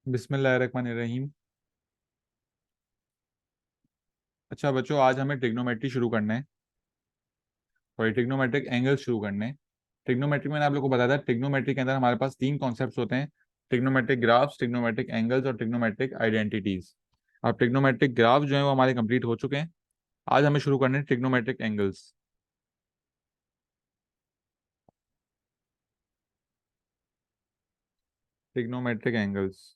बिस्मिल्लाहिर्रहमानिर्रहीम। अच्छा बच्चों, आज हमें ट्रिग्नोमेट्री शुरू करना है और ट्रिग्नोमेट्रिक एंगल शुरू करने हैं। ट्रिग्नोमेट्री मैंने आप लोग को बताया था, ट्रिग्नोमेट्री के अंदर हमारे पास तीन कॉन्सेप्ट्स होते हैं: ट्रिग्नोमेट्रिक ग्राफ्स, ट्रिग्नोमेट्रिक एंगल्स और ट्रिग्नोमेट्रिक आइडेंटिटीज। अब ट्रिग्नोमेट्रिक ग्राफ जो है वो हमारे कंप्लीट हो चुके हैं। आज हमें शुरू करने हैं ट्रिग्नोमेट्रिक एंगल्स। Trigonometric angles.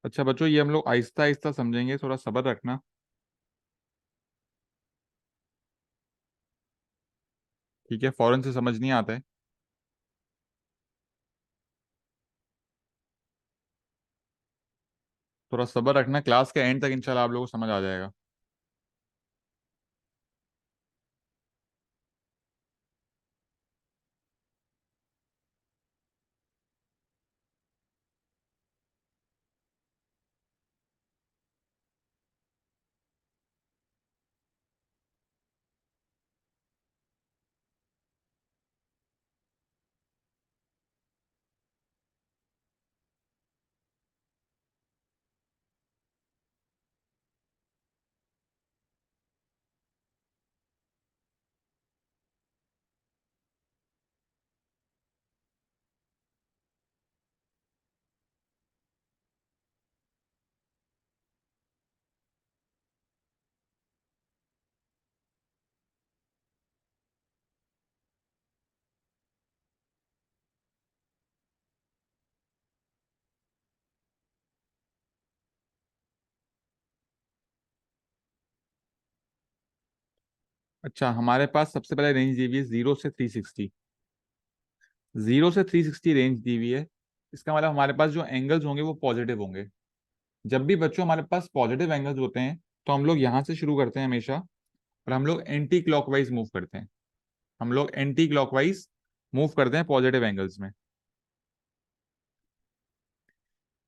अच्छा बच्चों, ये हम लोग आहिस्ता आहिस्ता समझेंगे, थोड़ा सब्र रखना। ठीक है, फौरन से समझ नहीं आता है। थोड़ा सब्र रखना, क्लास के एंड तक इंशाल्लाह आप लोगों को समझ आ जाएगा। अच्छा, हमारे पास सबसे पहले रेंज दी हुई है 0 से 360। 0 से 360 रेंज दी हुई है। इसका मतलब हमारे पास जो एंगल्स होंगे वो पॉजिटिव होंगे। जब भी बच्चों हमारे पास पॉजिटिव एंगल्स होते हैं तो हम लोग यहाँ से शुरू करते हैं हमेशा, और हम लोग एंटी क्लॉकवाइज मूव करते हैं। हम लोग एंटी क्लॉकवाइज मूव करते हैं पॉजिटिव एंगल्स में।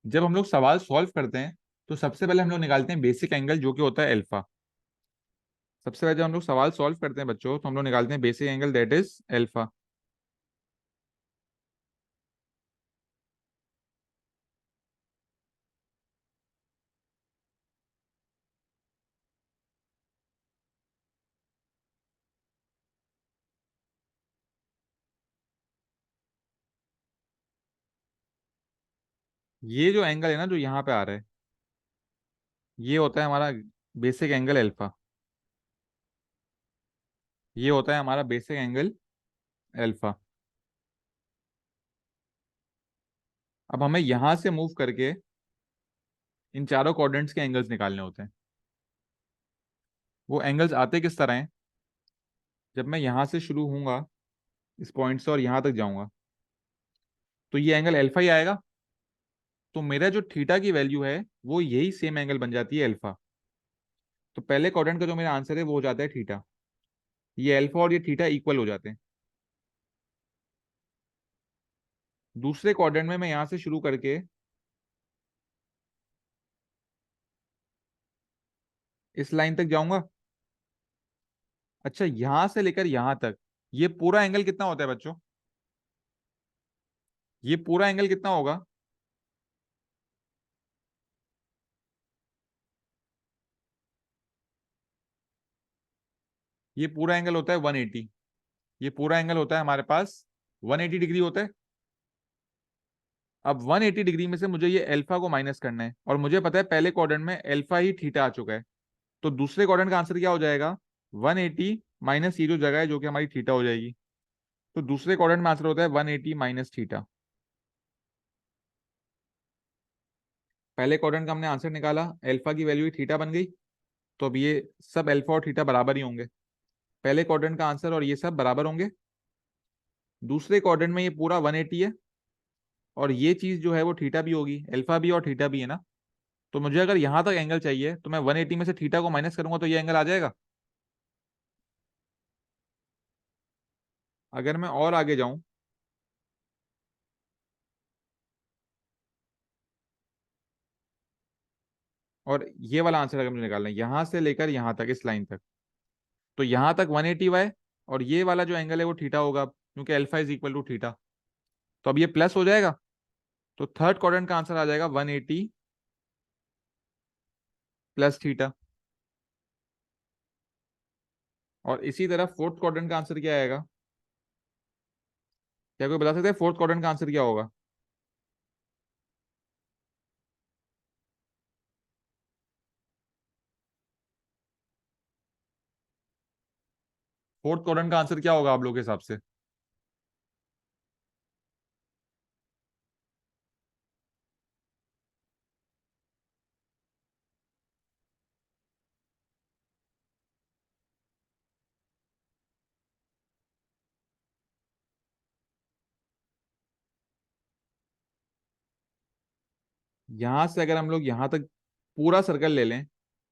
जब हम लोग सवाल सॉल्व करते हैं तो सबसे पहले हम लोग निकालते हैं बेसिक एंगल, जो कि होता है अल्फा। सबसे पहले जब हम लोग सवाल सॉल्व करते हैं बच्चों, तो हम लोग निकालते हैं basic angle, that is alpha. ये जो एंगल है ना, जो यहाँ पे आ रहा है, ये होता है हमारा बेसिक एंगल अल्फा। ये होता है हमारा बेसिक एंगल अल्फा। अब हमें यहां से मूव करके इन चारों कोऑर्डिनेट्स के एंगल्स निकालने होते हैं। वो एंगल्स आते किस तरह हैं? जब मैं यहां से शुरू होऊंगा इस पॉइंट से और यहां तक जाऊंगा, तो ये एंगल अल्फा ही आएगा। तो मेरा जो थीटा की वैल्यू है वो यही सेम एंगल बन जाती है अल्फा। तो पहले क्वाड्रेंट का जो मेरा आंसर है वो हो जाता है थीटा। ये अल्फा और ये थीटा इक्वल हो जाते हैं। दूसरे क्वाड्रेंट में मैं यहां से शुरू करके इस लाइन तक जाऊंगा। अच्छा, यहां से लेकर यहां तक ये पूरा एंगल कितना होता है बच्चों? ये पूरा एंगल कितना होगा? ये पूरा एंगल होता है 180। ये पूरा एंगल होता है हमारे पास 180 डिग्री होता है। अब 180 डिग्री में से मुझे ये अल्फा को माइनस करना है, और मुझे पता है पहले क्वाड्रेंट में अल्फा ही थीटा आ चुका है। तो दूसरे क्वाड्रेंट का आंसर क्या हो जाएगा? 180 माइनस ये जो जगह है, जो कि हमारी थीटा हो जाएगी। तो दूसरे क्वाड्रेंट में आंसर होता है 180 माइनस थीटा। पहले क्वाड्रेंट का हमने आंसर निकाला, अल्फा की वैल्यू थीटा बन गई। तो अब ये सब अल्फा और थीटा बराबर ही होंगे। पहले क्वाड्रेंट का आंसर और ये सब बराबर होंगे। दूसरे क्वाड्रेंट में ये पूरा 180 है, और ये चीज जो है वो थीटा भी होगी, अल्फा भी और थीटा भी है ना। तो मुझे अगर यहां तक एंगल चाहिए तो मैं 180 में से थीटा को माइनस करूंगा तो ये एंगल आ जाएगा। अगर मैं और आगे जाऊं, और ये वाला आंसर अगर मुझे निकालना है यहां से लेकर यहां तक, इस लाइन तक, तो यहां तक 180 वाई, और ये वाला जो एंगल है वो थीटा होगा क्योंकि alpha is equal to theta. तो अब ये प्लस हो जाएगा, तो थर्ड क्वाड्रेंट का आंसर आ जाएगा 180 प्लस थीटा। और इसी तरह फोर्थ क्वाड्रेंट का आंसर क्या आएगा? क्या कोई बता सकता है फोर्थ क्वाड्रेंट का आंसर क्या होगा? फोर्थ क्वाड्रेंट का आंसर क्या होगा आप लोगों के हिसाब से? यहां से अगर हम लोग यहां तक पूरा सर्कल ले लें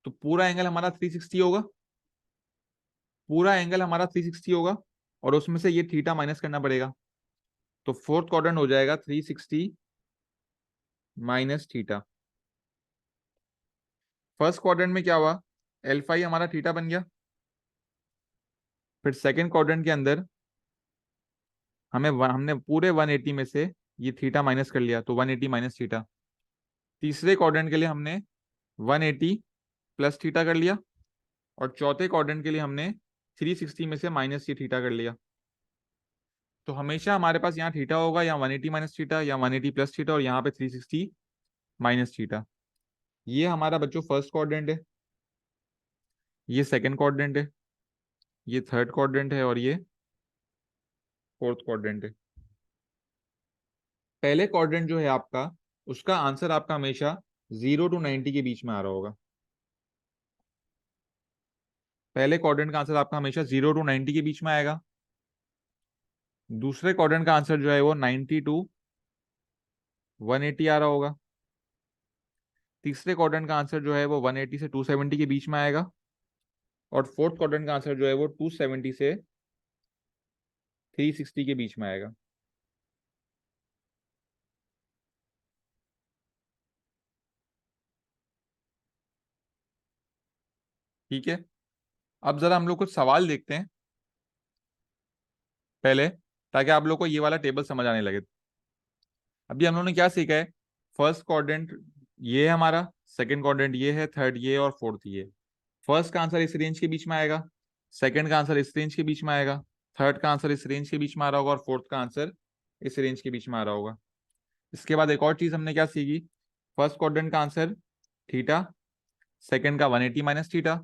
तो पूरा एंगल हमारा 360 होगा, पूरा एंगल हमारा 360 होगा, और उसमें से ये थीटा माइनस करना पड़ेगा। तो फोर्थ क्वाड्रेंट हो जाएगा 360 माइनस थीटा। फर्स्ट क्वाड्रेंट में क्या हुआ? एल्फा ही हमारा थीटा बन गया। फिर सेकंड क्वाड्रेंट के अंदर हमने पूरे 180 में से ये थीटा माइनस कर लिया, तो 180 माइनस थीटा। तीसरे क्वाड्रेंट के लिए हमने 180 प्लस थीटा कर लिया, और चौथे क्वाड्रेंट के लिए हमने 360 में से माइनस ये थीटा कर लिया। तो हमेशा हमारे पास यहाँ थीटा होगा, या 180 माइनस थीटा, या 180 प्लस थीटा, और यहाँ पे 360 माइनस थीटा। ये हमारा बच्चों फर्स्ट क्वाड्रेंट है, ये सेकंड क्वाड्रेंट है, ये थर्ड क्वाड्रेंट है, और ये फोर्थ क्वाड्रेंट है। पहले क्वाड्रेंट जो है आपका, उसका आंसर आपका हमेशा 0 to 90 के बीच में आ रहा होगा। पहले क्वाड्रेंट का आंसर आपका हमेशा 0 to 90 के बीच में आएगा। दूसरे क्वाड्रेंट का आंसर जो है वो 90 to 180 आ रहा होगा। तीसरे क्वाड्रेंट का आंसर जो है वो 180 से 270 के बीच में आएगा। और फोर्थ क्वाड्रेंट का आंसर जो है वो 270 से 360 के बीच में आएगा। ठीक है, अब जरा हम लोग कुछ सवाल देखते हैं पहले, ताकि आप लोग को ये वाला टेबल समझ आने लगे। अभी हम लोगों ने क्या सीखा है? फर्स्ट क्वाड्रेंट ये है हमारा, सेकंड क्वाड्रेंट ये है, थर्ड ये, और फोर्थ ये। फर्स्ट का आंसर इस रेंज के बीच में आएगा, सेकंड का आंसर इस रेंज के बीच में आएगा, थर्ड का आंसर इस रेंज के बीच में आ रहा होगा, और फोर्थ का आंसर इस रेंज के बीच में आ रहा होगा। इसके बाद एक और चीज हमने क्या सीखी? फर्स्ट क्वाड्रेंट का आंसर थीटा, सेकंड का 180 माइनस थीटा,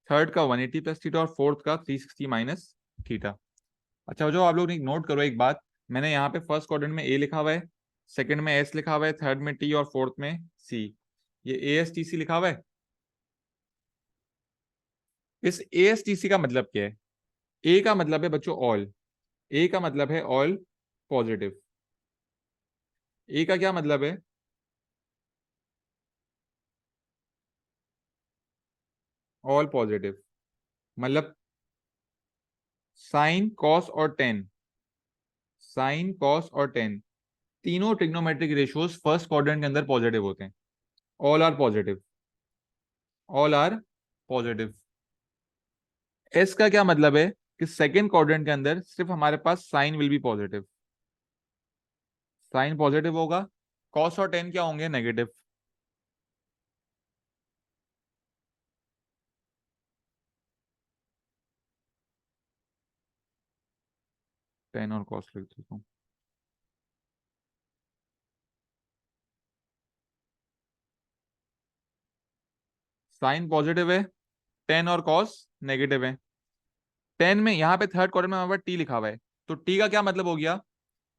थर्ड का 180 प्लस थीटा, और फोर्थ का 360 माइनस थीटा। अच्छा, जो आप लोग नोट करो एक बात, मैंने यहाँ पे फर्स्ट क्वाड्रेंट में ए लिखा हुआ है, सेकंड में एस लिखा हुआ है, थर्ड में टी, और फोर्थ में सी। ये ए एस टी सी लिखा हुआ है। इस ए एस टी सी का मतलब क्या है? ए का मतलब है बच्चों ऑल, ए का मतलब है ऑल पॉजिटिव। ए का क्या मतलब है? ऑल पॉजिटिव, मतलब साइन कॉस और टेन, साइन कॉस और टेन तीनों ट्रिग्नोमेट्रिक रेशियोज फर्स्ट क्वाड्रेंट के अंदर पॉजिटिव होते हैं। All are positive, all are positive. S का क्या मतलब है? कि सेकेंड क्वाड्रेंट के अंदर सिर्फ हमारे पास sine will be positive, sine positive होगा, कॉस और टेन क्या होंगे? नेगेटिव। 10 और कॉस लिख देता हूँ। साइन पॉजिटिव है, टेन और कॉस नेगेटिव है। टेन में यहाँ पे थर्ड क्वाड्रेंट में हमारे पास टी लिखा हुआ है, तो टी का क्या मतलब हो गया?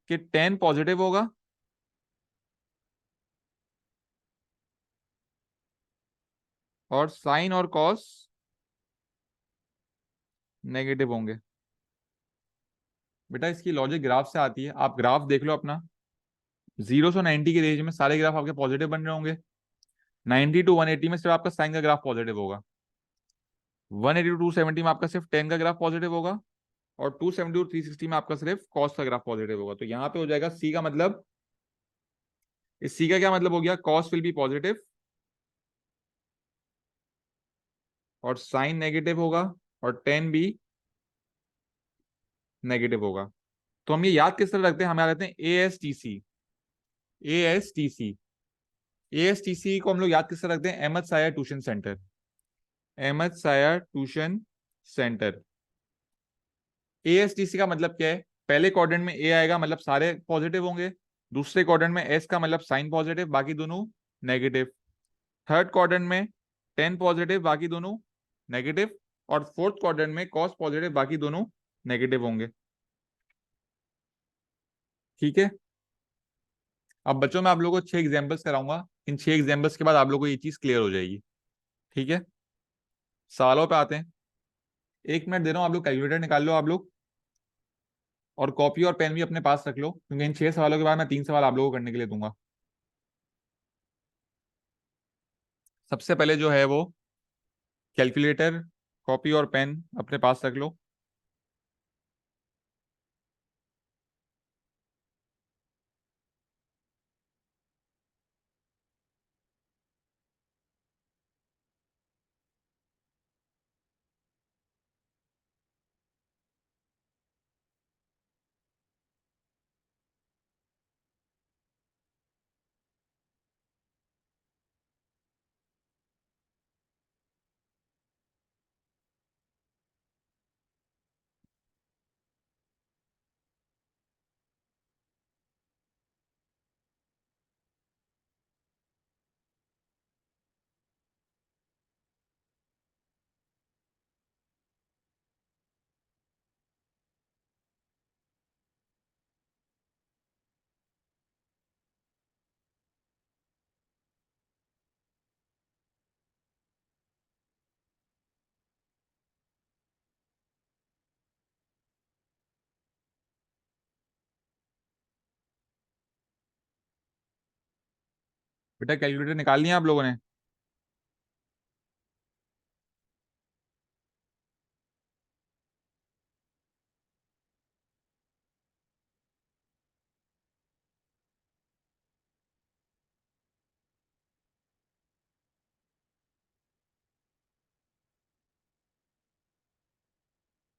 कि टेन पॉजिटिव होगा, और साइन और कॉस नेगेटिव होंगे। बेटा इसकी लॉजिक ग्राफ से आती है, आप ग्राफ देख लो अपना। 0 से 90 के रेंज में सारे ग्राफ आपके पॉजिटिव बन रहे होंगे। 90 टू 180 में सिर्फ आपका साइन का ग्राफ पॉजिटिव होगा। 180 टू 270 में आपका सिर्फ टेन का ग्राफ पॉजिटिव होगा। और 270 टू 360 में आपका सिर्फ कॉस का ग्राफ पॉजिटिव होगा। तो यहाँ पे हो जाएगा सी का मतलब, इस सी का क्या मतलब हो गया, कॉस विल बी पॉजिटिव और साइन नेगेटिव होगा और टेन भी नेगेटिव होगा। तो हम ये याद किस तरह रखते हैं, हम याद रखते हैं A S T C. A S T C, A S T C को हम लोग याद किस तरह रखते हैं, Ahmad Saya tuition centre. Ahmad Saya tuition centre. A S T C का मतलब क्या है, पहले क्वाड्रेंट में ए आएगा मतलब सारे पॉजिटिव होंगे। दूसरे क्वाड्रेंट में एस का मतलब साइन पॉजिटिव बाकी दोनों नेगेटिव। थर्ड क्वाड्रेंट में टेन पॉजिटिव बाकी दोनों नेगेटिव। और फोर्थ क्वाड्रेंट में कॉस पॉजिटिव बाकी दोनों नेगेटिव होंगे। ठीक है। अब बच्चों मैं आप लोगों को 6 एग्जाम्पल्स कराऊंगा। इन 6 एग्जाम्पल्स के बाद आप लोगों को ये चीज क्लियर हो जाएगी। ठीक है, सवालों पे आते हैं। 1 मिनट दे रहा हूं, आप लोग कैलकुलेटर निकाल लो आप लोग, और कॉपी और पेन भी अपने पास रख लो, क्योंकि इन 6 सवालों के बाद मैं 3 सवाल आप लोगों को करने के लिए दूंगा। सबसे पहले जो है वो कैलकुलेटर, कॉपी और पेन अपने पास रख लो। बेटा कैलकुलेटर निकाल लिया आप लोगों ने?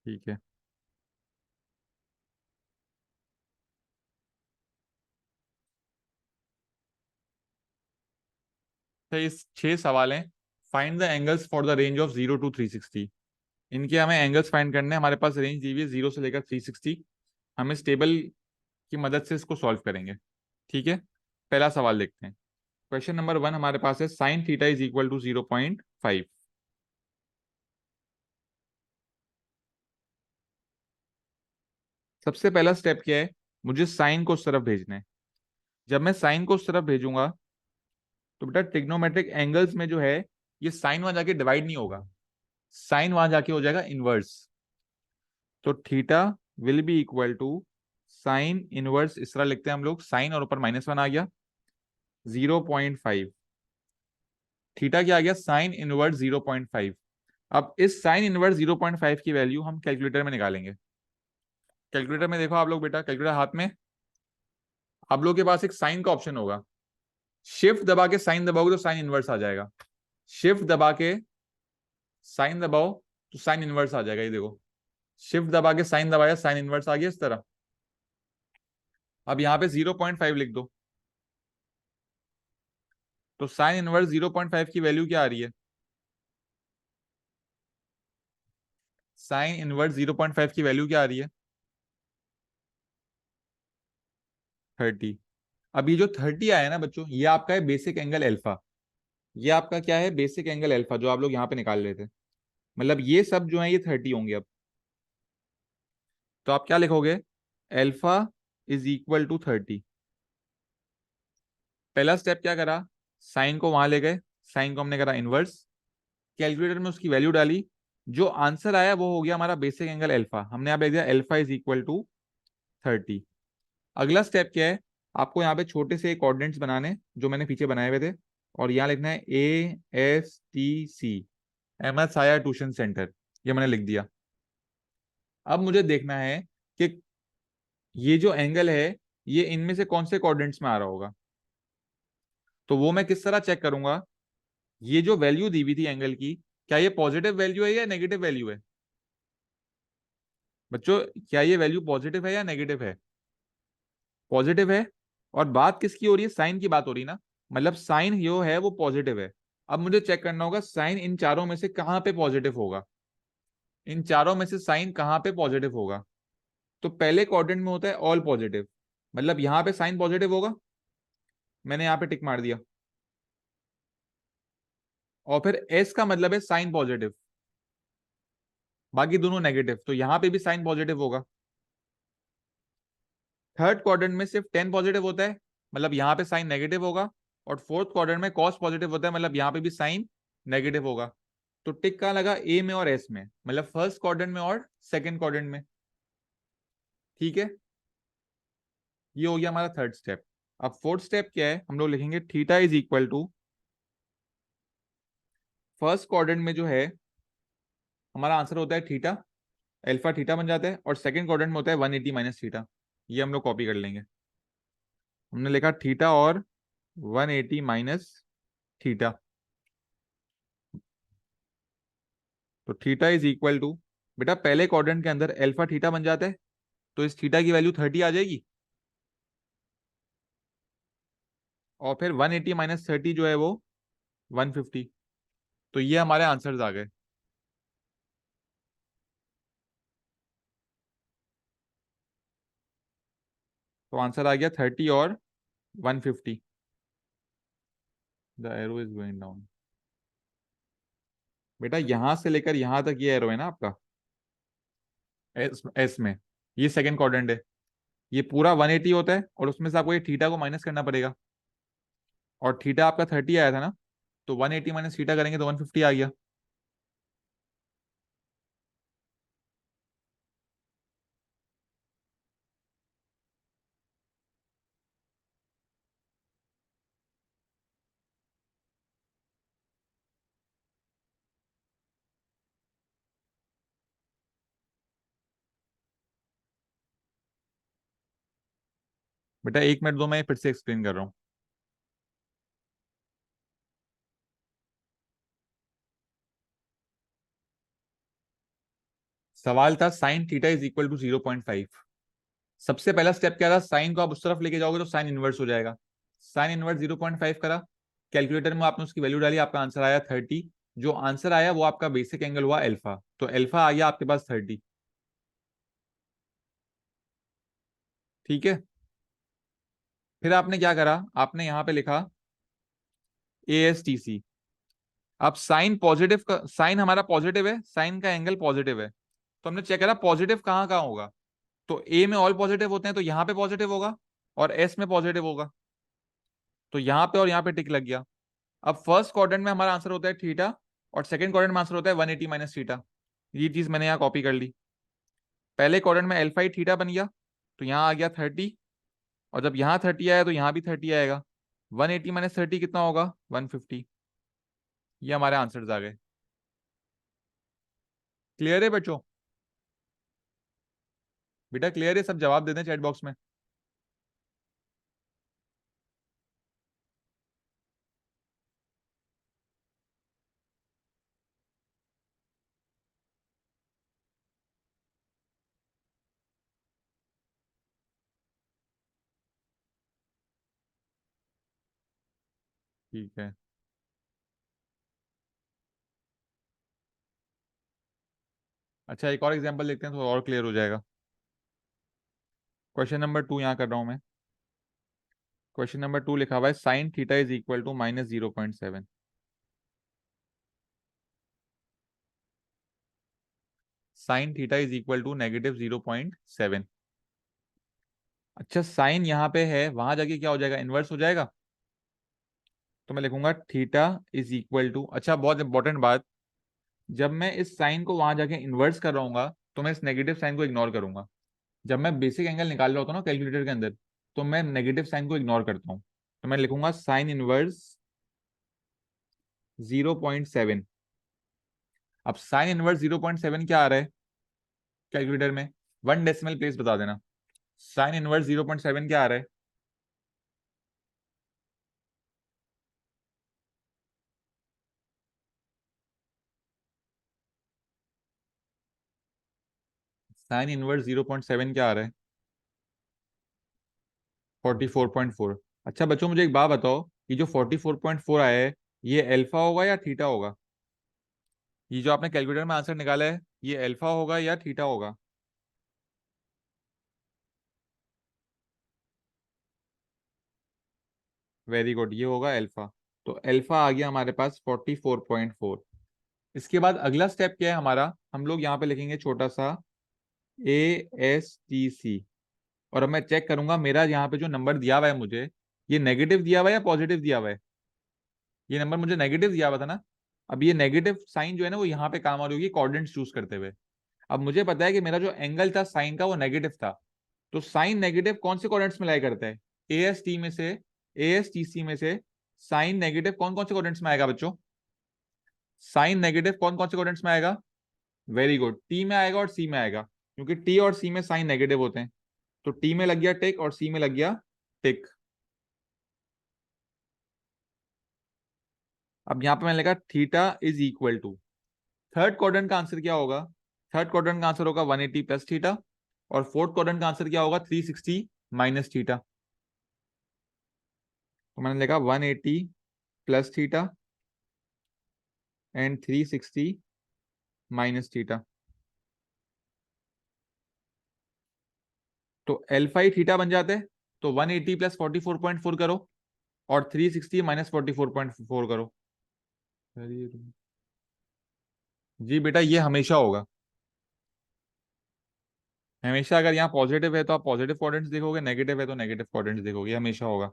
ठीक है, तो इस 6 सवाल हैं। Find the angles for the range of 0 to 360। इनके हमें एंगल्स फाइंड करने हैं। हमारे पास रेंज दी हुई है 0 से लेकर 360। हम इस टेबल की मदद से इसको सॉल्व करेंगे। ठीक है, पहला सवाल देखते हैं। क्वेश्चन नंबर 1 हमारे पास है, sine theta is equal to 0.5। सबसे पहला स्टेप क्या है, मुझे साइन को उस तरफ भेजना है। जब मैं साइन को उस तरफ भेजूंगा तो बेटा ट्रिग्नोमेट्रिक एंगल्स में जो है, ये साइन वहां जाके डिवाइड नहीं होगा, साइन वहां जाके हो जाएगा इनवर्स। तो theta will be equal to sine inverse, इस तरह लिखते हैं हम लोग, साइन और ऊपर -1 आ गया 0.5। थीटा क्या आ गया, साइन इनवर्स 0.5। अब इस साइन इनवर्स 0.5 की वैल्यू हम कैलकुलेटर में निकालेंगे। कैलकुलेटर में देखो आप लोग, बेटा कैलकुलेटर हाथ में, आप लोग के पास एक साइन का ऑप्शन होगा। शिफ्ट दबा के साइन दबाओगे तो साइन इनवर्स आ जाएगा। शिफ्ट दबा के साइन दबाओ तो साइन इनवर्स आ जाएगा। ये देखो, शिफ्ट दबा के साइन दबाया, साइन इनवर्स आ गया इस तरह। अब यहाँ पे 0.5 लिख दो। तो साइन इनवर्स 0.5 की वैल्यू क्या आ रही है, साइन इनवर्स 0.5 की वैल्यू क्या आ रही है, 30। अब ये जो 30 आया ना बच्चों, ये आपका है बेसिक एंगल अल्फा। ये आपका क्या है, बेसिक एंगल अल्फा, जो आप लोग यहाँ पे निकाल रहे थे। मतलब ये सब जो है ये 30 होंगे अब। तो आप क्या लिखोगे, अल्फा इज इक्वल टू 30। पहला स्टेप क्या करा, साइन को वहां ले गए, साइन को हमने करा इनवर्स, कैलकुलेटर में उसकी वैल्यू डाली, जो आंसर आया वो हो गया हमारा बेसिक एंगल अल्फा। हमने यहाँ लिख दिया अल्फा इज इक्वल टू 30। अगला स्टेप क्या है, आपको यहाँ पे छोटे से कोऑर्डिनेट्स बनाने जो मैंने पीछे बनाए हुए थे, और यहाँ लिखना है ASTC, Ahmad Saya tuition centre, ये मैंने लिख दिया। अब मुझे देखना है कि ये जो एंगल है ये इनमें से कौन से कोऑर्डिनेट्स में आ रहा होगा। तो वो मैं किस तरह चेक करूंगा, ये जो वैल्यू दी हुई थी एंगल की, क्या ये पॉजिटिव वैल्यू है या नेगेटिव वैल्यू है। बच्चों, क्या ये वैल्यू पॉजिटिव है या नेगेटिव है। पॉजिटिव है। और बात किसकी हो रही है, साइन की बात हो रही है ना, मतलब साइन जो है वो पॉजिटिव है। अब मुझे चेक करना होगा साइन इन चारों में से कहां पे पॉजिटिव होगा, इन चारों में से साइन कहां पे पॉजिटिव होगा। तो पहले क्वाड्रेंट में होता है ऑल पॉजिटिव, मतलब यहां पे साइन पॉजिटिव होगा, मैंने यहां पे टिक मार दिया। और फिर एस का मतलब है साइन पॉजिटिव, बाकी दोनों नेगेटिव, तो यहां पे भी साइन पॉजिटिव होगा। थर्ड क्वाड्रेंट में सिर्फ 10 पॉजिटिव होता है, मतलब यहाँ पे साइन नेगेटिव होगा। और फोर्थ क्वाड्रेंट में कॉस पॉजिटिव होता है, मतलब यहाँ पे भी साइन नेगेटिव होगा। तो टिक कहाँ लगा, ए में और एस में, मतलब फर्स्ट क्वाड्रेंट में और सेकंड क्वाड्रेंट में। ठीक है, ये हो गया हमारा थर्ड स्टेप। अब फोर्थ स्टेप क्या है, हम लोग लिखेंगे theta is equal to, first quadrant में जो है हमारा आंसर होता है थीटा, अल्फा थीटा बन जाता है, और सेकंड क्वाड्रेंट में होता है 180 माइनस थीटा। ये हम लोग कॉपी कर लेंगे। हमने लिखा थीटा और 180 माइनस थीटा। तो थीटा इज इक्वल टू, बेटा पहले क्वाड्रेंट के अंदर अल्फा थीटा बन जाता है, तो इस थीटा की वैल्यू 30 आ जाएगी। और फिर 180 माइनस 30 जो है वो 150। तो ये हमारे आंसर्स आ गए। तो आंसर आ गया 30 और 150। The arrow is going down. बेटा यहां से लेकर यहां तक ये एरो है ना आपका, एस एस में, ये सेकंड क्वाड्रेंट है, ये पूरा 180 होता है, और उसमें से आपको ये थीटा को माइनस करना पड़ेगा। और थीटा आपका 30 आया था ना, तो 180 माइनस थीटा करेंगे तो 150 आ गया। बेटा 1 मिनट दो, मैं फिर से एक्सप्लेन कर रहा हूँ। सवाल था sine theta is equal to 0.5। सबसे पहला स्टेप क्या था, साइन को आप उस तरफ लेके जाओगे तो साइन इनवर्स हो जाएगा। साइन इनवर्स 0.5 करा, कैलकुलेटर में आपने उसकी वैल्यू डाली, आपका आंसर आया 30। जो आंसर आया वो आपका बेसिक एंगल हुआ अल्फा, तो अल्फा आ गया आपके पास 30। ठीक है, फिर आपने क्या करा, आपने यहाँ पे लिखा ASTC। अब साइन पॉजिटिव का, साइन हमारा पॉजिटिव है, साइन का एंगल पॉजिटिव है, तो हमने चेक करा पॉजिटिव कहाँ कहाँ होगा। तो ए में ऑल पॉजिटिव होते हैं, तो यहाँ पे पॉजिटिव होगा, और एस में पॉजिटिव होगा, तो यहाँ पे और यहाँ पे टिक लग गया। अब फर्स्ट क्वाड्रेंट में हमारा आंसर होता है थीटा, और सेकंड क्वाड्रेंट में आंसर होता है 180 माइनस थीटा। ये चीज मैंने यहाँ कॉपी कर ली। पहले क्वाड्रेंट में अल्फा ही थीटा बन गया, तो यहाँ आ गया 30। और जब यहाँ 30 आया तो यहाँ भी 30 आएगा। 180 माइनस 30 कितना होगा, 150। ये हमारे आंसर्स आ गए। क्लियर है बच्चों, बेटा क्लियर है, सब जवाब दे दें चैट बॉक्स में। ठीक है, अच्छा एक और एग्जांपल देखते हैं तो और क्लियर हो जाएगा। क्वेश्चन नंबर 2 यहाँ कर रहा हूँ मैं। क्वेश्चन नंबर 2 लिखा हुआ है sine theta is equal to -0.7। Sine theta is equal to -0.7। अच्छा साइन यहाँ पे है, वहां जाके क्या हो जाएगा, इनवर्स हो जाएगा। तो मैं लिखूंगा थीटा इज इक्वल टू, अच्छा बहुत इंपॉर्टेंट बात, जब मैं इस साइन को वहां जाके इन्वर्स कर रहा हूँ तो मैं इस नेगेटिव साइन को इग्नोर करूंगा। जब मैं बेसिक एंगल निकाल रहा होता हूँ ना कैलकुलेटर के अंदर, तो मैं नेगेटिव साइन को इग्नोर करता हूँ, तो मैं लिखूंगा साइन इनवर्स 0.7। अब साइन इनवर्स 0.7 क्या आ रहा है कैलकुलेटर में? 1 डेसिमल प्लेस बता देना। साइन इनवर्स 0.7 क्या आ रहा है? साइन इनवर्स 0.7 क्या आ रहा है? 44.4। अच्छा बच्चों, मुझे एक बात बताओ, ये जो 44.4 आया है, ये अल्फा होगा या थीटा होगा? ये जो आपने कैलकुलेटर में आंसर निकाला है, ये अल्फा होगा या थीटा होगा? वेरी गुड, ये होगा अल्फा। तो अल्फा आ गया हमारे पास 44.4। इसके बाद अगला स्टेप क्या है हमारा? हम लोग यहाँ पे लिखेंगे छोटा सा ASTC। और अब मैं चेक करूंगा मेरा यहाँ पे जो नंबर दिया हुआ है मुझे, ये नेगेटिव दिया हुआ है या पॉजिटिव दिया हुआ है? ये नंबर मुझे नेगेटिव दिया हुआ था ना। अब ये नेगेटिव साइन जो है ना, वो यहाँ पे काम आ रही होगी कोऑर्डिनेट्स चूज करते हुए। अब मुझे पता है कि मेरा जो एंगल था साइन का वो नेगेटिव था। तो साइन नेगेटिव कौन से कोऑर्डिनेट्स में लाई करता है? AST में से, ASTC में से साइन नेगेटिव कौन कौन से कोऑर्डिनेट्स में आएगा बच्चों? साइन नेगेटिव कौन कौन से कोऑर्डिनेट्स में आएगा? वेरी गुड, टी में आएगा और सी में आएगा, क्योंकि टी और सी में साइन नेगेटिव होते हैं। तो टी में लग गया टिक और सी में लग गया टिक। अब यहाँ पे मैंने लिखा theta is equal to, third quadrant का आंसर क्या होगा? थर्ड क्वाड्रेंट का आंसर होगा 180 प्लस थीटा। और फोर्थ क्वाड्रेंट का आंसर क्या होगा? 360 माइनस थीटा। तो मैंने लिखा 180 plus theta and 360 minus theta. तो एल्फा ही थीटा बन जाते हैं। तो 180 प्लस 44.4 करो और 360 माइनस 44.4 करो। जी बेटा, ये हमेशा होगा। हमेशा अगर यहाँ पॉजिटिव है तो आप पॉजिटिव कोऑर्डिनेट्स देखोगे, नेगेटिव है तो नेगेटिव कोऑर्डिनेट्स देखोगे, ये हमेशा होगा।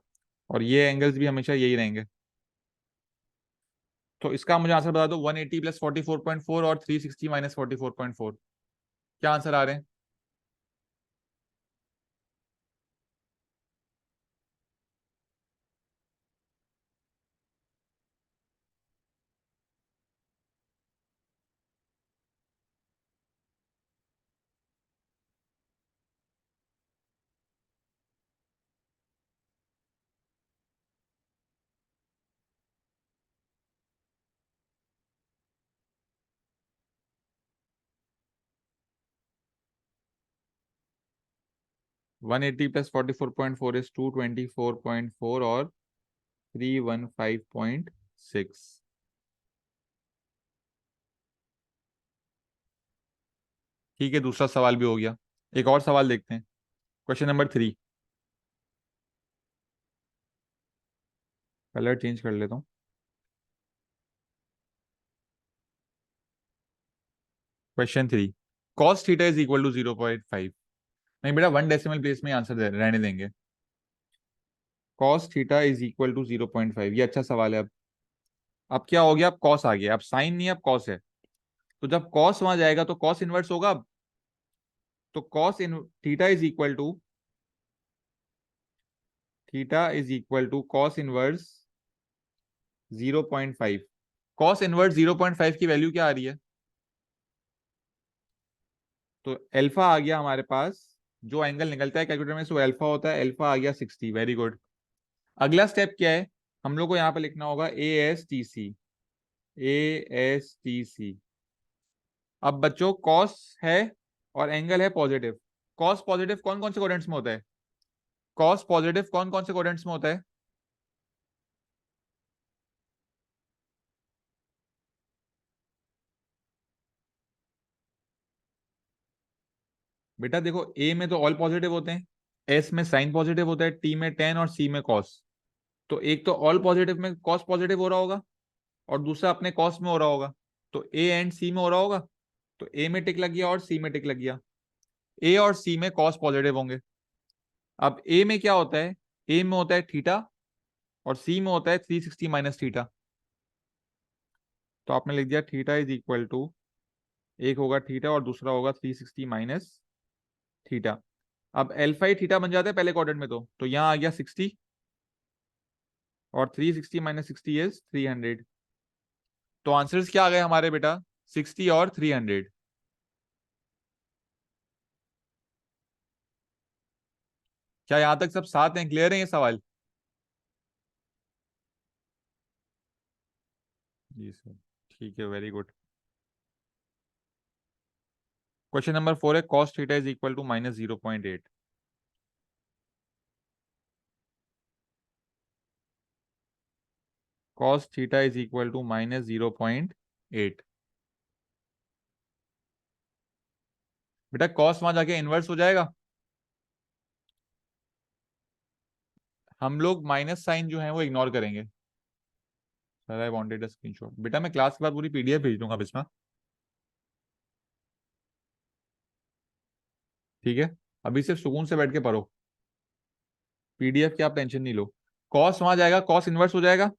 और ये एंगल्स भी हमेशा यही रहेंगे। तो इसका मुझे आंसर बता दो, 180 प्लस 44.4 और 360 माइनस 44.4, क्या आंसर आ रहे हैं? वन एट्टी प्लस 44.4 इज 224.4 और 315.6। ठीक है, दूसरा सवाल भी हो गया। एक और सवाल देखते हैं, क्वेश्चन नंबर 3। कलर चेंज कर लेता हूँ। Question 3, cos theta is equal to 0.5। नहीं बेटा, 1 डेसिमल प्लेस में आंसर रहने देंगे। Cos theta is equal to 0.5, ये अच्छा सवाल है। अब क्या हो गया? अब कॉस आ गया, अब साइन नहीं, अब कॉस है। तो जब कॉस वहां जाएगा तो कॉस इनवर्स होगा अब। तो cos in theta is equal to, theta is equal to cos inverse 0.5। Cos inverse 0.5 की वैल्यू क्या आ रही है? तो अल्फा आ गया हमारे पास। जो एंगल निकलता है कैलकुलेटर में, सो अल्फा होता है, अल्फा आ गया 60। Very good. अगला स्टेप क्या है? हम लोग को यहाँ पे लिखना होगा ASTC। ASTC। अब बच्चों कॉस है और एंगल है पॉजिटिव। कॉस पॉजिटिव कौन कौन से कोऑर्डिनेट्स में होता है? कॉस पॉजिटिव कौन कौन से कोऑर्डिनेट्स में होता है? बेटा देखो, ए में तो ऑल पॉजिटिव होते हैं, एस में साइन पॉजिटिव होता है, टी में टेन और सी में कॉस। तो एक तो ऑल पॉजिटिव में कॉस पॉजिटिव हो रहा होगा और दूसरा अपने कॉस में हो रहा होगा। तो ए एंड सी में हो रहा होगा। तो ए में टिक लग गया और सी में टिक लग गया। ए और सी में कॉस पॉजिटिव होंगे। अब ए में क्या होता है? ए में होता है थीटा और सी में होता है 360 माइनस थीटा। तो आपने लिख दिया थीटा इज इक्वल टू, एक होगा थीटा और दूसरा होगा 360 माइनस थीटा। अब एल्फा ही थीटा बन जाता है पहले क्वाड्रेंट में, तो यहाँ आ गया 60, और 360 माइनस 60 इज 300। तो आंसर्स क्या आ गए हमारे बेटा? 60 और 300। क्या यहां तक सब साथ हैं, क्लियर है ये सवाल? जी सर, ठीक है, वेरी गुड। क्वेश्चन नंबर 4 है, cos theta is equal to minus 0.8। Cos theta is equal to minus 0.8। बेटा कॉस वहां जाके इनवर्स हो जाएगा। हम लोग माइनस साइन जो है वो इग्नोर करेंगे। Sir I wanted a screenshot. बेटा मैं क्लास के बाद पूरी पीडीएफ भेज दूंगा बिस्मा, ठीक है? अभी सिर्फ सुकून से बैठ के पढ़ो, पीडीएफ की आप टेंशन नहीं लो। कॉस वहां जाएगा, कॉस इनवर्स हो जाएगा।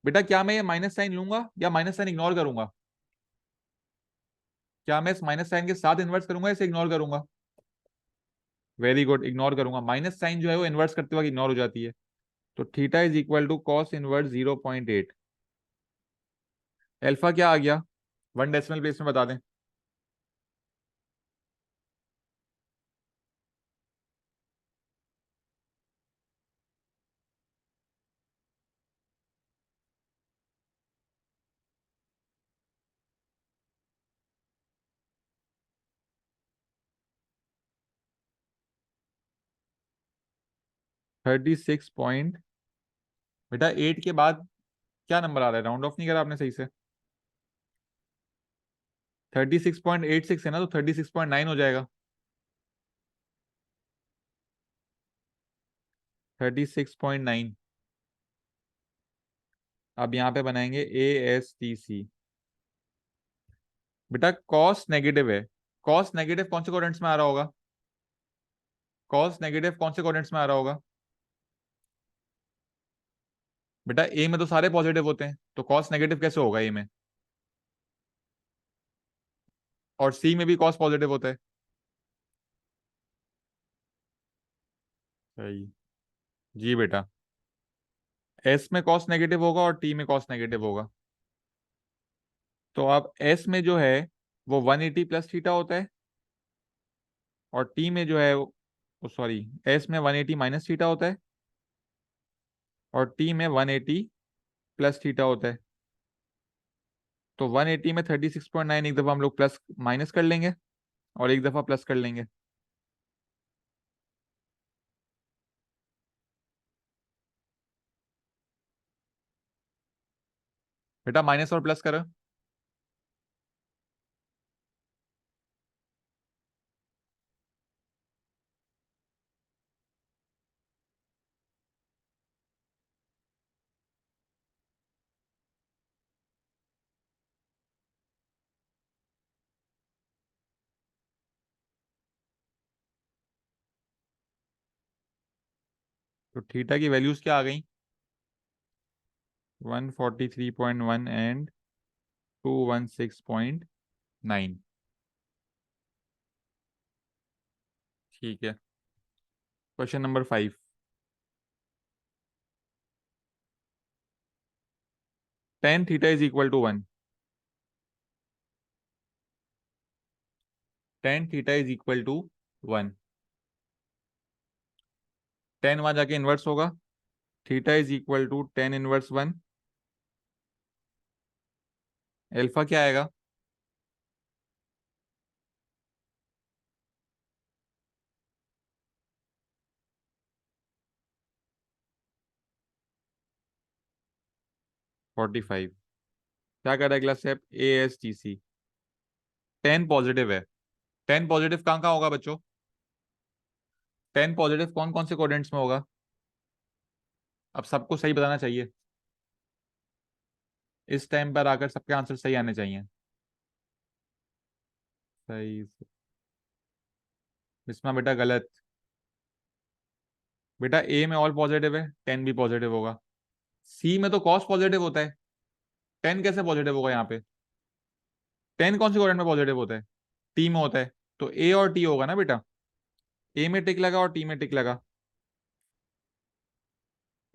बेटा क्या मैं ये माइनस साइन लूंगा या माइनस साइन इग्नोर करूंगा? क्या मैं इस माइनस साइन के साथ इन्वर्स करूंगा या इसे इग्नोर करूंगा? वेरी गुड, इग्नोर करूंगा। माइनस साइन जो है वो इन्वर्स करते वक्त इग्नोर हो जाती है। तो theta is equal to cos inverse 0.8। Alpha क्या आ गया? वन डेसिमल प्लेस में बता दें। 36 पॉइंट। बेटा 8 के बाद क्या नंबर आ रहा है? राउंड ऑफ नहीं करा आपने सही से। 36.86 है ना, तो 36.9 हो जाएगा। 36.9। अब यहाँ पे बनाएंगे ASTC। बेटा कॉस नेगेटिव है। कॉस नेगेटिव कौन से कोऑर्डिनेट्स में आ रहा होगा? कॉस नेगेटिव कौन से कोऑर्डिनेट्स में आ रहा होगा? बेटा ए में तो सारे पॉजिटिव होते हैं, तो कॉस नेगेटिव कैसे होगा ए में? और सी में भी कॉस पॉजिटिव होता है। सही। जी बेटा, एस में कॉस नेगेटिव होगा और टी में कॉस नेगेटिव होगा। तो अब एस में जो है वो 180 प्लस थीटा होता है, और टी में जो है सॉरी, एस में 180 माइनस थीटा होता है, और टी में 180 प्लस थीटा होता है। तो 180 में 36.9 एक दफा हम लोग प्लस माइनस कर लेंगे और एक दफा प्लस कर लेंगे। बेटा माइनस और प्लस करो। तो थीटा की वैल्यूज क्या आ गई? 143.1 एंड 216.9। ठीक है। Question number 5। Tan theta is equal to 1। Tan theta is equal to 1। Tan वहां जाके इनवर्स होगा। Theta is equal to tan inverse 1। Alpha क्या आएगा? Forty five. क्या कर रहा है अगला स्टेप? ASTC। टेन पॉजिटिव है। टेन पॉजिटिव कहाँ कहाँ होगा बच्चों? टेन पॉजिटिव कौन कौन से कोऑर्डिनेट्स में होगा? अब सबको सही बताना चाहिए, इस टाइम पर आकर सबके आंसर सही आने चाहिए। सही। इसमें बेटा गलत। बेटा ए में ऑल पॉजिटिव है, टेन भी पॉजिटिव होगा। सी में तो कॉस पॉजिटिव होता है, टेन कैसे पॉजिटिव होगा यहाँ पे? टेन कौन से कोऑर्डिनेट में पॉजिटिव होता है? टी में होता है। तो ए और टी होगा ना बेटा। ए में टिक लगा और टी में टिक लगा।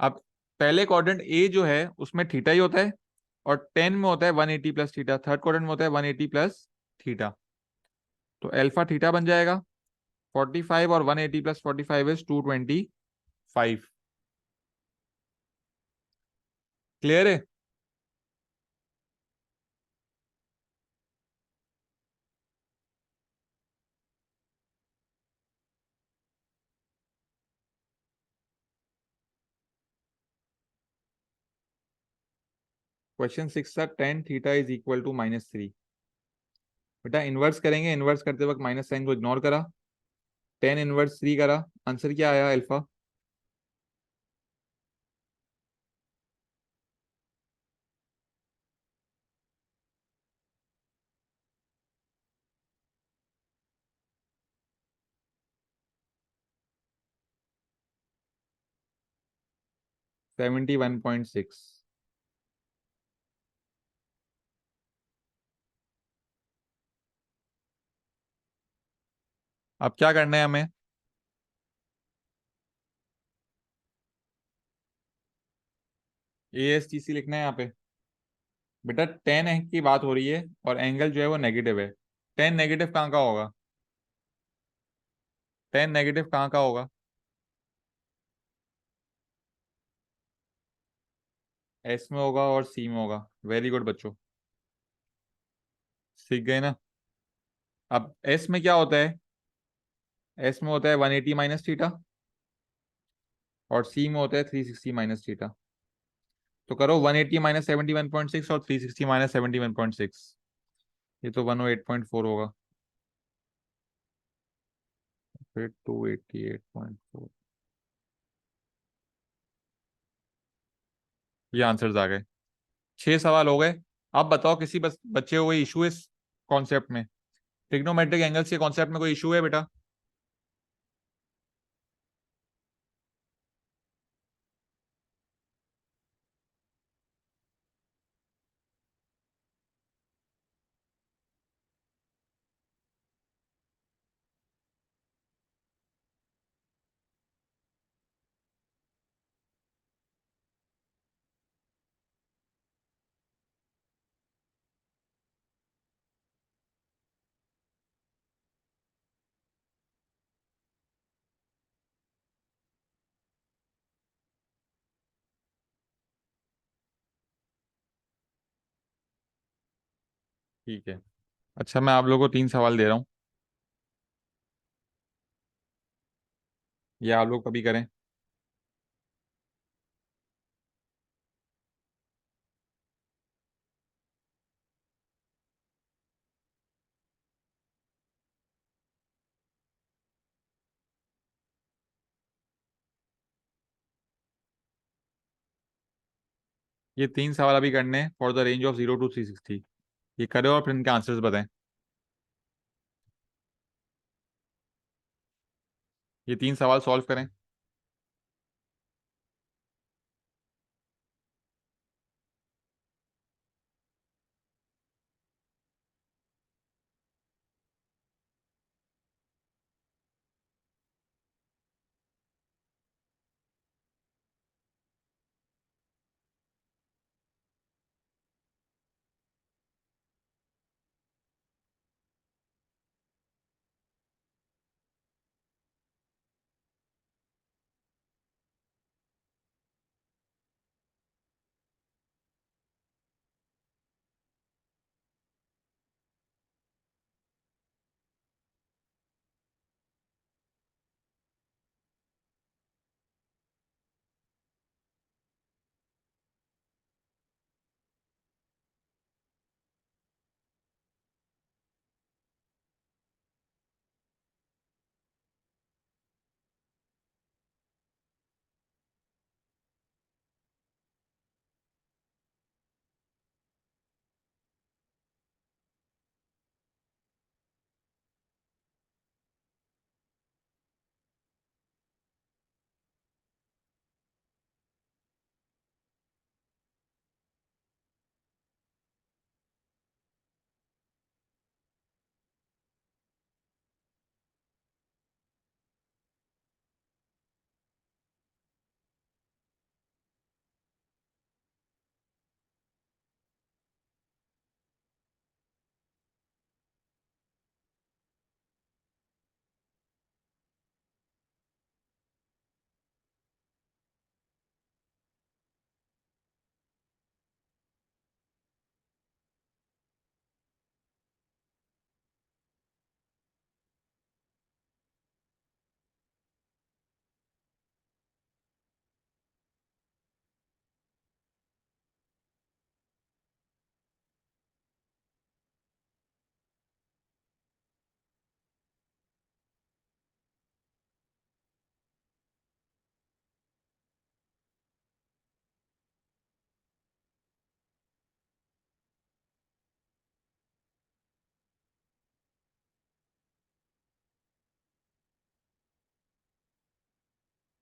अब पहले क्वाड्रेंट ए जो है उसमें थीटा ही होता है, और 10 में होता है 180 प्लस थीटा, थर्ड क्वाड्रेंट में होता है 180 प्लस थीटा। तो अल्फा थीटा बन जाएगा 45, और 180 प्लस 45 इज 225। क्लियर है? क्वेश्चन 6 था, tan theta is equal to -3। बेटा इन्वर्स करेंगे, इन्वर्स करते वक्त माइनस साइन को इग्नोर करा, टेन इनवर्स 3 करा, आंसर क्या आया अल्फा? 71.6। अब क्या करना है हमें? ए एस टी सी लिखना है यहाँ पे। बेटा टेन की बात हो रही है और एंगल जो है वो नेगेटिव है। टेन नेगेटिव कहाँ का होगा? टेन नेगेटिव कहाँ का होगा? एस में होगा और सी में होगा। वेरी गुड बच्चों, सीख गए ना। अब एस में क्या होता है? एस में होता है 180 माइनस थीटा, और सी में होता है 360 माइनस थीटा। तो करो 180 माइनस 71.6 और 360 माइनस 71.6, ये तो 108.4 होगा। फिर 288.4। ये आंसर्स आ गए। 6 सवाल हो गए। अब बताओ किसी बच्चे को कोई इशू है इस कॉन्सेप्ट में? ट्रिग्नोमेट्रिक एंगल्स के कॉन्सेप्ट में कोई इशू है बेटा? ठीक है। अच्छा मैं आप लोगों को 3 सवाल दे रहा हूँ, ये आप लोग कभी करें। ये 3 सवाल अभी करने हैं for the range of 0 to 360। ये करें और फिर इनके आंसर्स बताएं। ये 3 सवाल सॉल्व करें।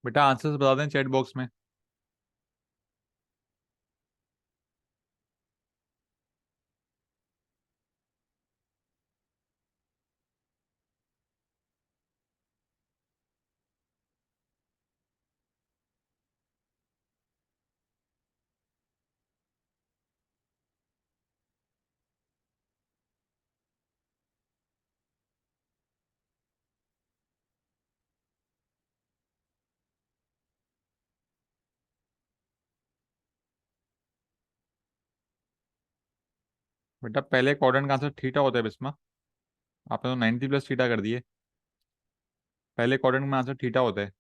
बेटा आंसर्स बता दें चैट बॉक्स में। बेटा पहले क्वाड्रेंट का आंसर थीटा होता है बिस्मा। आपने तो 90 प्लस थीटा कर दिए। पहले क्वाड्रेंट में आंसर थीटा होता है।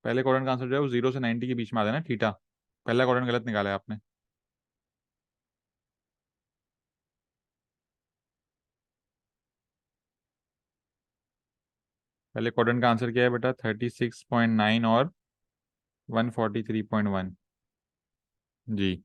पहले क्वाड्रेंट का आंसर जो है वो 0 से 90 के बीच में आता है ना, थीटा। पहला क्वाड्रेंट गलत निकाला है आपने। पहले क्वाड्रेंट का आंसर क्या है बेटा? 36.9 और 143.1। जी।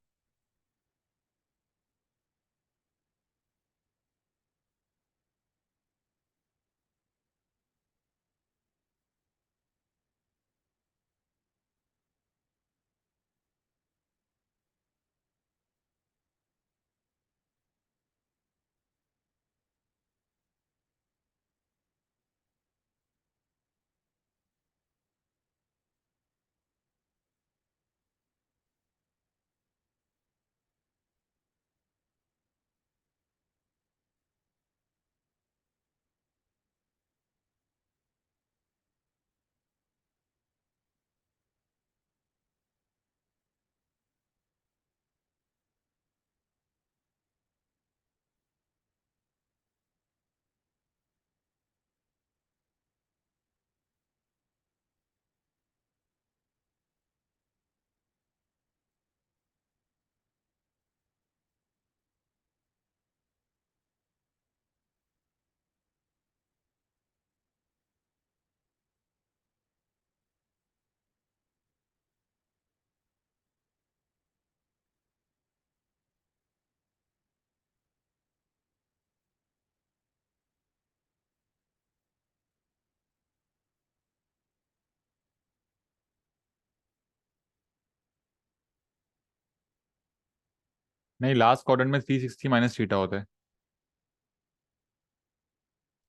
नहीं, लास्ट क्वाड्रेंट में 360 माइनस थीटा होता है।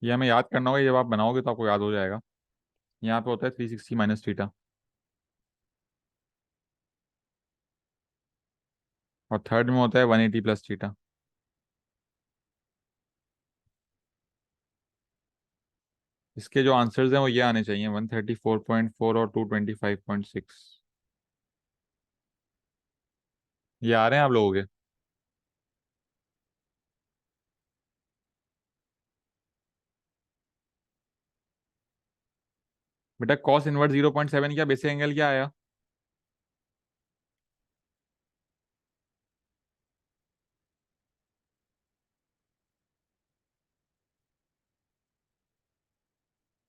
ये हमें याद करना होगा, जब आप बनाओगे तो आपको याद हो जाएगा। यहाँ पे होता है 360 माइनस थीटा। और थर्ड में होता है 180 प्लस थीटा। इसके जो आंसर्स हैं वो ये आने चाहिए, 134.4 और 225.6। ये आ रहे हैं आप लोगों के? बेटा कॉस इनवर्स 0.7 क्या बेसिक एंगल क्या आया?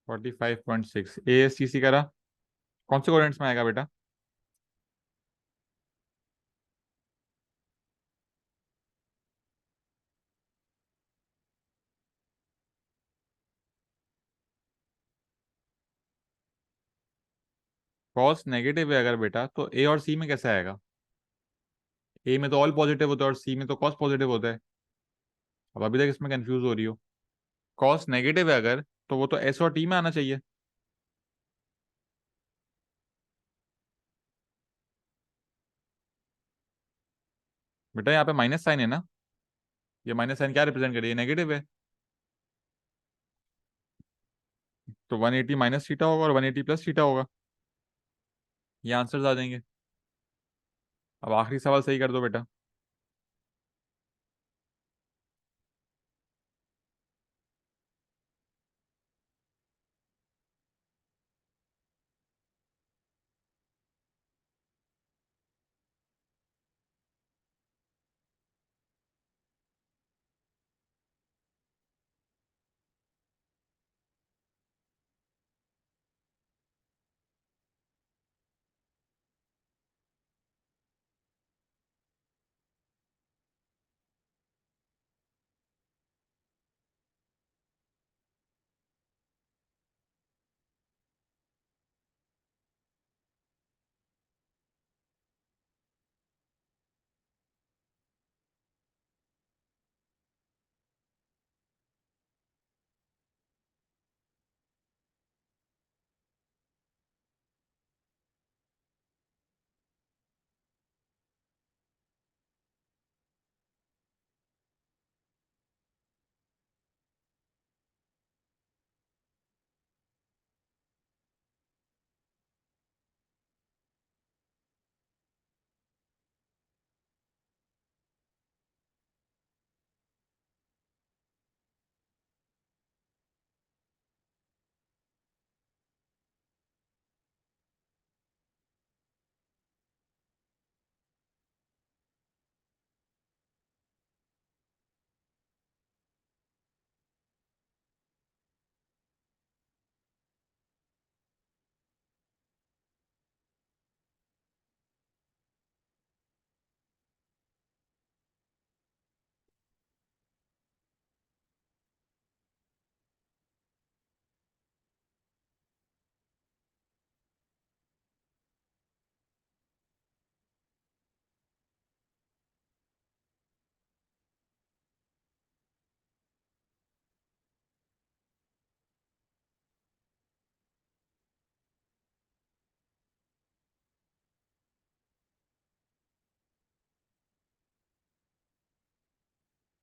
45.6। ए एस सी सी करा। कौन से कोऑर्डिनेट्स में आएगा बेटा? कॉस नेगेटिव है अगर बेटा, तो ए और सी में कैसे आएगा? ए में तो ऑल पॉजिटिव होता है और सी में तो कॉस पॉजिटिव होता है। अब अभी तक इसमें कंफ्यूज हो रही हो। कॉस नेगेटिव है अगर, तो वो तो एस और टी में आना चाहिए। बेटा यहाँ पे माइनस साइन है ना। ये माइनस साइन क्या रिप्रेजेंट कर रही है? नेगेटिव है। तो 180 माइनस थीटा होगा और 180 प्लस थीटा होगा। ये आंसर्स आ जाएंगे। अब आखिरी सवाल सही कर दो बेटा।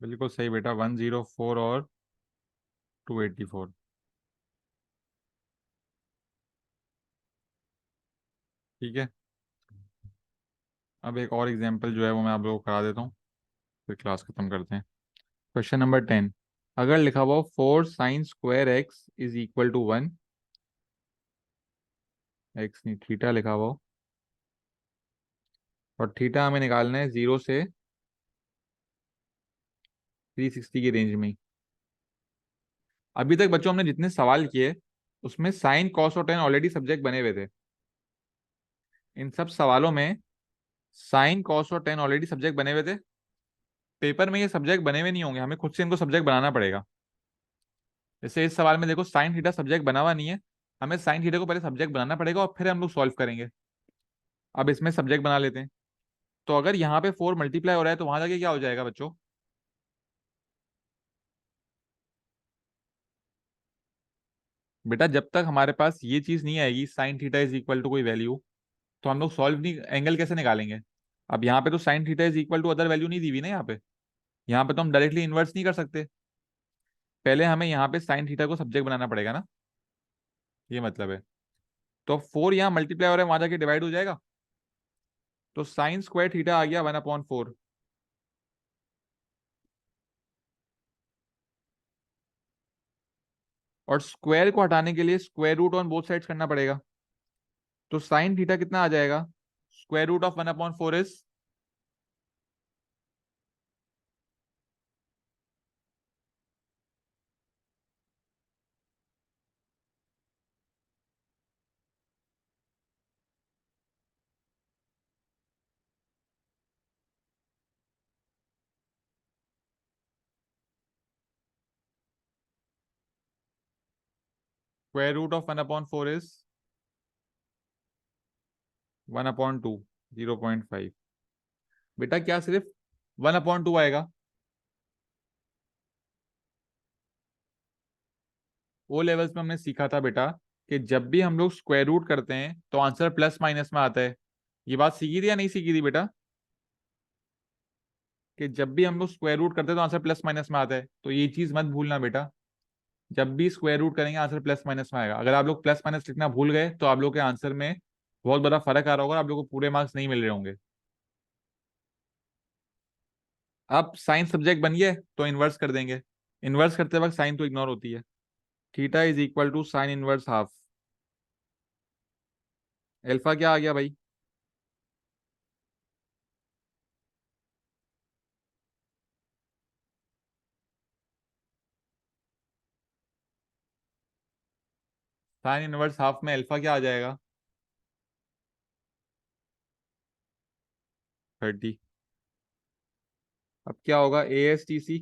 बिल्कुल सही बेटा, 104 और 284। ठीक है। अब एक और एग्जांपल जो है वो मैं आप लोगों को करा देता हूँ, फिर क्लास खत्म करते हैं। Question number 10। अगर लिखा हुआ 4 sin² x is equal to 1, x नहीं थीटा लिखा हुआ हो, और थीटा हमें निकालना है 0 से 360 की रेंज में ही। अभी तक बच्चों हमने जितने सवाल किए उसमें साइन कॉस और टेन ऑलरेडी सब्जेक्ट बने हुए थे। इन सब सवालों में साइन कॉस और टेन ऑलरेडी सब्जेक्ट बने हुए थे। पेपर में ये सब्जेक्ट बने हुए नहीं होंगे, हमें खुद से इनको सब्जेक्ट बनाना पड़ेगा। जैसे इस सवाल में देखो साइन थीटा सब्जेक्ट बना हुआ नहीं है, हमें साइन थीटा को पहले सब्जेक्ट बनाना पड़ेगा और फिर हम लोग सॉल्व करेंगे। अब इसमें सब्जेक्ट बना लेते हैं। तो अगर यहाँ पे 4 मल्टीप्लाई हो रहा है तो वहां जाके क्या हो जाएगा बच्चों? बेटा जब तक हमारे पास ये चीज नहीं आएगी sine theta is equal to कोई वैल्यू, तो हम लोग सॉल्व नहीं, एंगल कैसे निकालेंगे? अब यहाँ पे तो sine theta is equal to other value नहीं दी हुई ना यहाँ पे। यहाँ पे तो हम डायरेक्टली इन्वर्स नहीं कर सकते, पहले हमें यहाँ पे साइन थीटा को सब्जेक्ट बनाना पड़ेगा ना, ये मतलब है। तो 4 यहाँ मल्टीप्लाई हो रहा है, वहां जाके डिवाइड हो जाएगा। तो साइन स्क्वायर थीटा आ गया 1/4। और स्क्वायर को हटाने के लिए square root on both sides करना पड़ेगा। तो साइन थीटा कितना आ जाएगा? Square root of 1/4 is, square root of 1/4 is 1/2, 0.5। बेटा क्या सिर्फ 1/2 आएगा? ओ लेवल्स में हमने सीखा था बेटा कि जब भी हम लोग स्क्वायर रूट करते हैं तो आंसर प्लस माइनस में आता है। ये बात सीखी थी या नहीं सीखी थी बेटा? कि जब भी हम लोग स्क्वायर रूट करते हैं तो आंसर प्लस माइनस में आता है, तो ये चीज मत भूलना बेटा। जब भी स्क्वायर रूट करेंगे आंसर प्लस माइनस में आएगा। अगर आप लोग प्लस माइनस लिखना भूल गए तो आप लोग के आंसर में बहुत बड़ा फर्क आ रहा होगा, आप लोग को पूरे मार्क्स नहीं मिल रहे होंगे। अब साइन सब्जेक्ट बन गए तो इन्वर्स कर देंगे। इन्वर्स करते वक्त साइन तो इग्नोर होती है। Theta is equal to sine inverse half. Alpha क्या आ गया भाई? साइन इनवर्स हाफ में अल्फा क्या आ जाएगा? 30। अब क्या होगा? A S T C.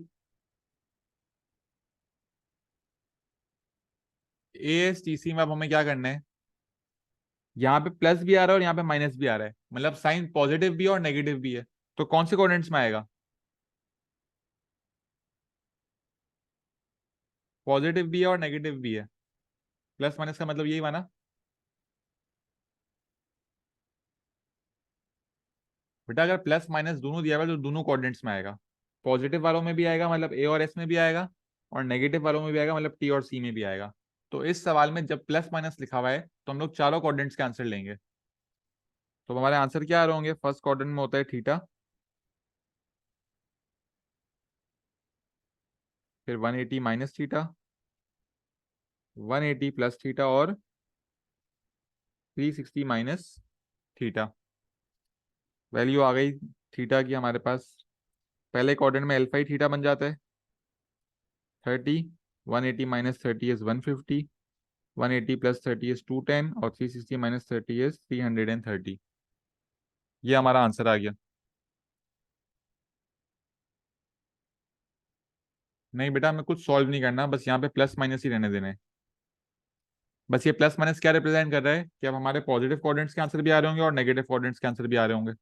A S T C में अब हमें क्या करना है? यहाँ पे प्लस भी आ रहा है और यहाँ पे माइनस भी आ रहा है, मतलब साइन पॉजिटिव भी है और नेगेटिव भी है। तो कौन से कोऑर्डिनेट्स में आएगा? पॉजिटिव भी है और नेगेटिव भी है। प्लस माइनस का मतलब यही माना। बेटा अगर प्लस माइनस दोनों दिया हुआ है तो दोनों कोऑर्डिनेट्स में आएगा। पॉजिटिव वालों में भी आएगा मतलब ए और एस में भी आएगा, और नेगेटिव वालों में भी आएगा मतलब टी और सी में भी आएगा। तो इस सवाल में जब प्लस माइनस लिखा हुआ है तो हम लोग चारों कोऑर्डिनेट्स के आंसर लेंगे। तो हमारे आंसर क्या आ रहे होंगे? फर्स्ट कोऑर्डिनेट में होता है थीटा, फिर 180 माइनस थीटा, 180 प्लस थीटा, और 360 माइनस थीटा। वैल्यू आ गई थीटा की हमारे पास। पहले क्वाड्रेंट में अल्फा ही थीटा बन जाता है 30। 180 माइनस 30 इज 150, 180 प्लस 30 इज 210, और 360 माइनस 30 इज 330। ये हमारा आंसर आ गया। नहीं बेटा हमें कुछ सॉल्व नहीं करना, बस यहाँ पे प्लस माइनस ही रहने देना है। बस ये प्लस माइनस क्या रिप्रेजेंट कर रहा है कि अब हमारे पॉजिटिव कोऑर्डिनेट्स के आंसर भी आ रहे होंगे और नेगेटिव कोऑर्डिनेट्स के आंसर भी आ रहे होंगे।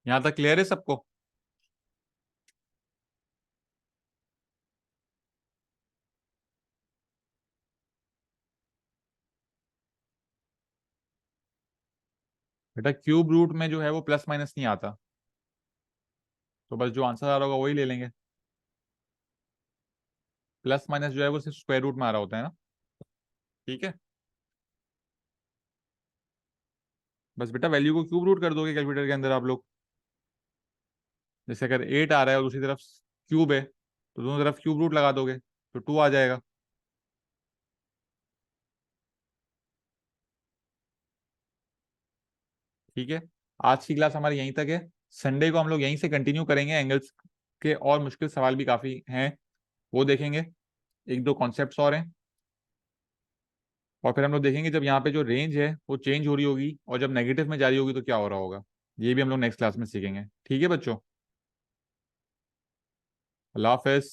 यहाँ तक क्लियर है सबको? बेटा क्यूब रूट में जो है वो प्लस माइनस नहीं आता, तो बस जो आंसर आ रहा होगा वही ले लेंगे। प्लस माइनस जो है वो सिर्फ स्क्वायर रूट में आ रहा होता है ना। ठीक है, बस बेटा वैल्यू को क्यूब रूट कर दोगे कैलकुलेटर के अंदर आप लोग। जैसे अगर 8 आ रहा है और दूसरी तरफ क्यूब है, तो दोनों तरफ क्यूब रूट लगा दोगे तो 2 आ जाएगा। ठीक है, आज की क्लास हमारी यहीं तक है। संडे को हम लोग यहीं से कंटिन्यू करेंगे, एंगल्स के और मुश्किल सवाल भी काफी हैं, वो देखेंगे। एक दो कॉन्सेप्ट्स और हैं, और फिर हम लोग देखेंगे जब यहाँ पे जो रेंज है वो चेंज हो रही होगी और जब नेगेटिव में जा रही होगी तो क्या हो रहा होगा। ये भी हम लोग नेक्स्ट क्लास में सीखेंगे। ठीक है बच्चों, अल्लाह हाफिज।